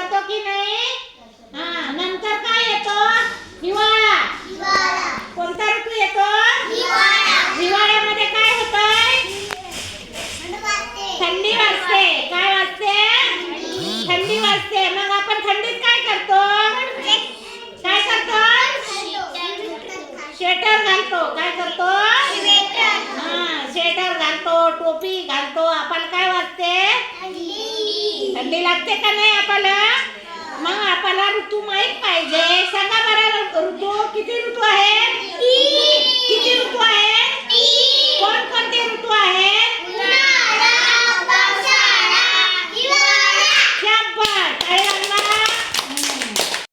करतो की नाही? हा, नंतर काय येतो? हिवाळा. कोणता ऋतू येतो? हिवाळ्यामध्ये काय होतंय? थंडी वाजते. काय वाजते? थंडी वाजते. मग आपण थंडीत काय करतो? काय करतो? स्वेटर घालतो. काय करतो? हा, स्वेटर घालतो, टोपी घालतो. आपण काय वाजते? थंडी लागते का नाही आपल्याला? मग आपल्याला ऋतू माहित पाहिजे. सांगा बरं, ऋतू किती ऋतू आहे? किती ऋतू आहे?